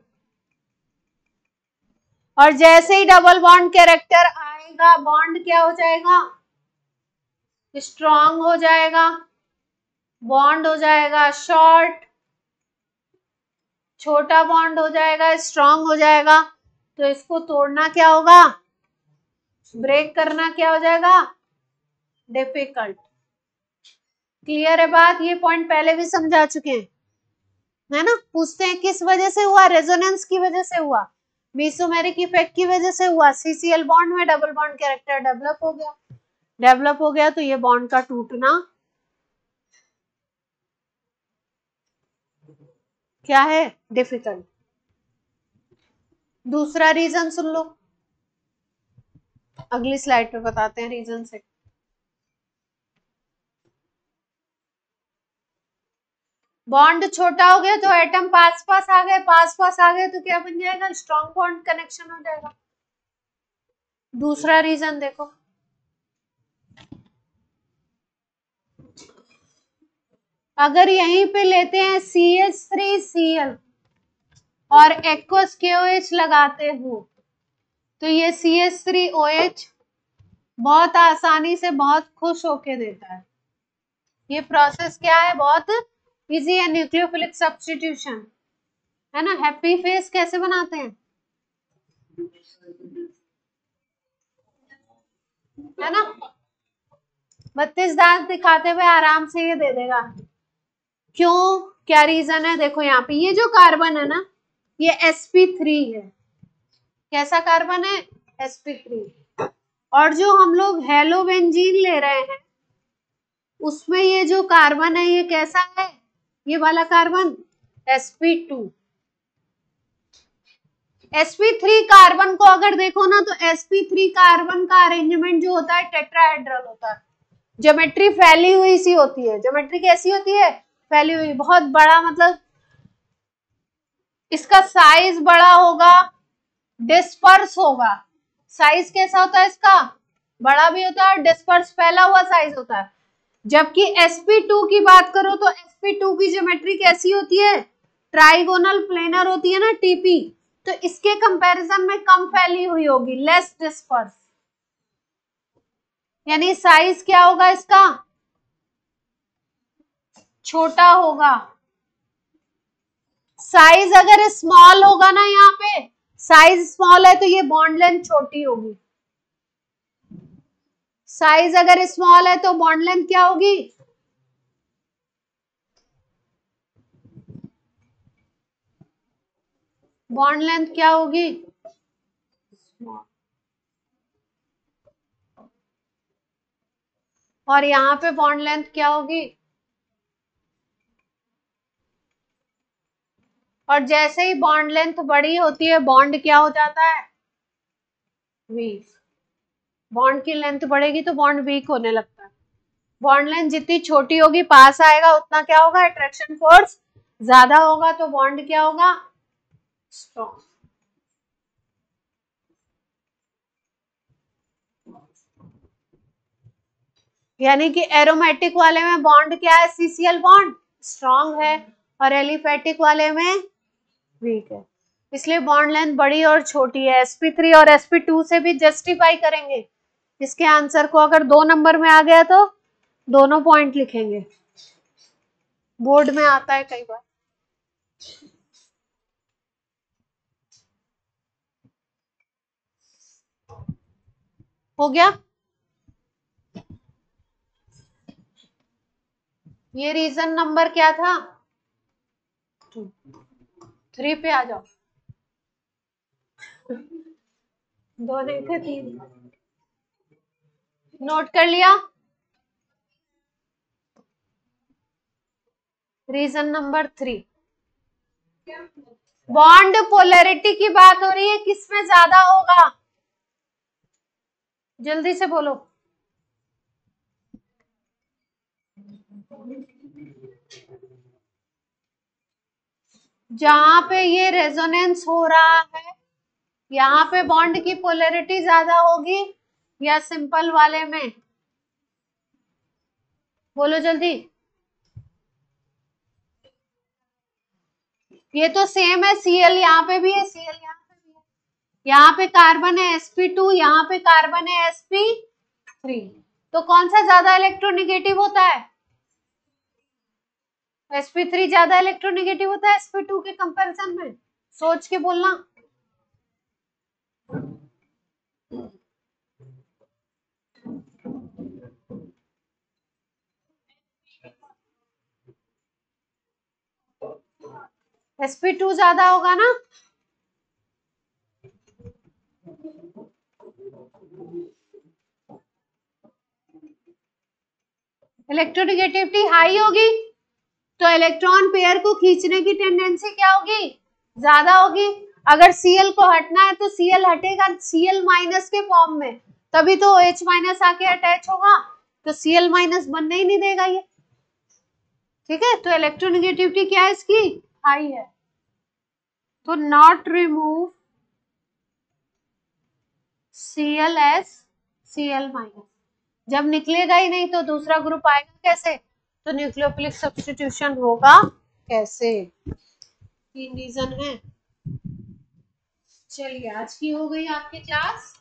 और जैसे ही डबल बॉन्ड कैरेक्टर आएगा, बॉन्ड क्या हो जाएगा? स्ट्रॉन्ग हो जाएगा, बॉन्ड हो जाएगा शॉर्ट, छोटा बॉन्ड हो जाएगा, स्ट्रॉन्ग हो जाएगा। तो इसको तोड़ना क्या होगा? ब्रेक करना क्या हो जाएगा? डिफिकल्ट। क्लियर है बात? ये पॉइंट पहले भी समझा चुके हैं, है ना। पूछते हैं किस वजह से हुआ? रेजोनेंस की वजह से हुआ, मेसोमेरिक इफेक्ट की वजह से हुआ। CCl बॉन्ड में डबल बॉन्ड कैरेक्टर डेवलप हो गया, तो ये बॉन्ड का टूटना क्या है? डिफिकल्ट। दूसरा रीजन सुन लो, अगली स्लाइड पे बताते हैं रीजन से। बॉन्ड छोटा हो गया तो एटम पास आ गए तो क्या बन जाएगा? स्ट्रॉन्ग बॉन्ड कनेक्शन हो जाएगा। दूसरा रीजन देखो, अगर यहीं पे लेते हैं CH3Cl और एक्वस KOH लगाते हो तो ये CH3OH बहुत आसानी से बहुत खुश होके देता है। ये प्रोसेस क्या है? बहुत इजी है, न्यूक्लियोफिलिक सब्स्टिट्यूशन, है ना। हैप्पी फेस कैसे बनाते हैं, है ना। 32 दांत दिखाते हुए आराम से ये दे देगा। क्यों, क्या रीजन है? देखो यहाँ पे ये जो कार्बन है ना, ये sp3 है। कैसा कार्बन है? sp3। और जो हम लोग हेलोबेंजीन ले रहे हैं उसमें ये जो कार्बन है ये कैसा है? ये वाला कार्बन sp2। sp3 कार्बन को अगर देखो ना तो sp3 कार्बन का अरेंजमेंट जो होता है टेट्राहेड्रल होता है। ज्योमेट्री फैली हुई सी होती है। ज्योमेट्री कैसी होती है? फैली हुई, बहुत बड़ा, मतलब इसका साइज बड़ा होगा, डिस्पर्स होगा। साइज कैसा होता है इसका? बड़ा भी होता है और डिस्पर्स फैला हुआ साइज होता है। जबकि sp2 की बात करो तो sp2 की ज्योमेट्री कैसी होती है, ट्राइगोनल प्लेनर होती है ना टीपी, तो इसके कंपैरिजन में कम फैली हुई होगी, लेस डिस्पर्स, यानी साइज क्या होगा इसका, छोटा होगा। साइज अगर स्मॉल होगा ना, यहाँ पे साइज स्मॉल है तो ये बॉन्ड लेंथ छोटी होगी, साइज अगर स्मॉल है तो बॉन्ड लेंथ क्या होगी, बॉन्ड लेंथ क्या होगी, और यहाँ पे बॉन्ड लेंथ क्या होगी, और जैसे ही बॉन्ड लेंथ बड़ी होती है बॉन्ड क्या हो जाता है, वीक। बॉन्ड की लेंथ बढ़ेगी तो बॉन्ड वीक होने लगता है। बॉन्ड लेंथ जितनी छोटी होगी पास आएगा उतना क्या होगा, अट्रैक्शन फोर्स ज्यादा होगा, तो बॉन्ड क्या होगा, स्ट्रॉन्ग। यानी कि एरोमेटिक वाले में बॉन्ड क्या है, सीसीएल बॉन्ड स्ट्रॉन्ग है, और एलिफेटिक वाले में वीक है, इसलिए बॉन्ड लेंथ बड़ी और छोटी है। sp3 और sp2 से भी जस्टिफाई करेंगे इसके आंसर को, अगर 2 नंबर में आ गया तो दोनों पॉइंट लिखेंगे, बोर्ड में आता है कई बार। हो गया, ये रीजन नंबर क्या था, 3 पे आ जाओ, 2 नहीं थे 3, नोट कर लिया। रीजन नंबर 3, बॉन्ड पोलैरिटी की बात हो रही है, किसमें ज्यादा होगा, जल्दी से बोलो, जहां पे ये रेजोनेंस हो रहा है यहाँ पे बॉन्ड की पोलैरिटी ज्यादा होगी या सिंपल वाले में, बोलो जल्दी। ये तो सेम है, Cl यहाँ पे भी है, Cl यहाँ पे भी है, यहाँ पे कार्बन है sp2, यहाँ पे कार्बन है sp3, तो कौन सा ज्यादा इलेक्ट्रोनेगेटिव होता है, sp3 ज्यादा इलेक्ट्रोनेगेटिव होता है sp2 के कंपैरिजन में, सोच के बोलना। sp2 ज्यादा होगा ना, इलेक्ट्रोनेगेटिविटी हाई होगी तो इलेक्ट्रॉन पेयर को खींचने की टेंडेंसी क्या होगी, ज्यादा होगी। अगर Cl को हटना है तो Cl हटेगा Cl माइनस के फॉर्म में, तभी तो OH माइनस आके अटैच होगा, तो Cl माइनस बनने ही नहीं देगा ये, ठीक है। तो इलेक्ट्रोनेगेटिविटी क्या है इसकी, हाई है, तो not remove Cl S Cl minus, जब निकलेगा ही नहीं तो दूसरा ग्रुप आएगा कैसे, तो न्यूक्लियोफिलिक सब्स्टिट्यूशन होगा कैसे, 3 रीजन है। चलिए आज की हो गई आपकी क्लास।